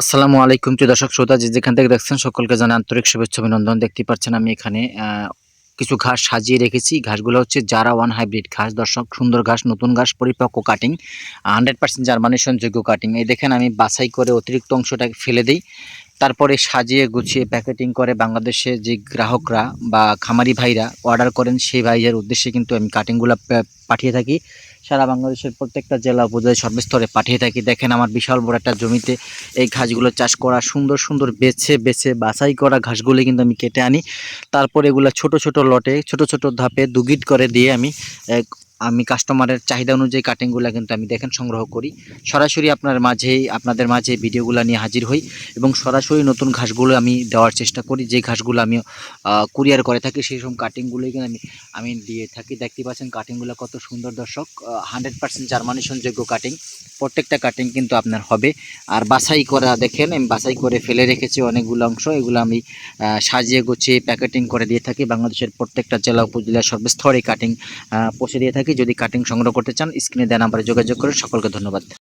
আসসালামু আলাইকুম প্রিয় দর্শক শ্রোতা যে যেখান থেকে দেখছেন সকলকে জানাই আন্তরিক শুভেচ্ছা অভিনন্দন। দেখতেই পাচ্ছেন আমি এখানে কিছু ঘাস সাজিয়ে রেখেছি। ঘাসগুলো হচ্ছে জারা ওয়ান হাইব্রিড ঘাস দর্শক, সুন্দর ঘাস, নতুন ঘাস, পরিপক্ক কাটিং, 100% জার্মানেশনযোগ্য কাটিং। এই দেখেন আমি বাছাই করে অতিরিক্ত অংশটাকে ফেলে দেই। তারপরে সাজিয়ে গুছিয়ে প্যাকেটিং করে বাংলাদেশে যে গ্রাহকরা বা খামারি ভাইরা অর্ডার করেন সেই ভাইয়ের উদ্দেশ্যে কিন্তু আমি কাটিংগুলো পাঠিয়ে থাকি। সারা বাংলাদেশের প্রত্যেকটা জেলা উপজেলা সর্বস্তরে পাঠিয়ে থাকি। দেখেন আমার বিশাল বড় একটা জমিতে এই ঘাসগুলো চাষ করা, সুন্দর সুন্দর বেছে বেছে বাছাই করা ঘাসগুলো কিন্তু আমি কেটে আনি। তারপরে এগুলা ছোট ছোট লটে ছোট ছোট ধাপে দুগিট করে দিয়ে আমি কাস্টমারের চাহিদা অনুযায়ী কাটিংগুলো কিন্তু আমি দেখেন সংগ্রহ করি। সরাসরি আপনাদের মাঝে ভিডিওগুলো নিয়ে হাজির হই এবং সরাসরি নতুন ঘাসগুলো আমি দেওয়ার চেষ্টা করি। যে ঘাসগুলো আমি কুরিয়ার করে থাকি সেই সব কাটিংগুলোই কিন্তু আমি দিয়ে থাকি। দেখতে পাচ্ছেন কাটিংগুলো কত সুন্দর দর্শক, 100% জার্মানেশনযোগ্য কাটিং। প্রত্যেকটা কাটিং কিন্তু আপনার হবে। আর বাছাই করা দেখেন আমি বাছাই করে ফেলে রেখেছি অনেকগুলো অংশ। এগুলো আমি সাজিয়ে গুছিয়ে প্যাকেটিং করে দিয়ে থাকি। বাংলাদেশের প্রত্যেকটা জেলা উপজেলা সর্বস্তরে কাটিং পৌঁছে দিয়ে থাকি। যদি কাটিং সংগ্রহ করতে চান স্ক্রিনে দেওয়া নাম্বারে যোগাযোগ করে সকলকে ধন্যবাদ।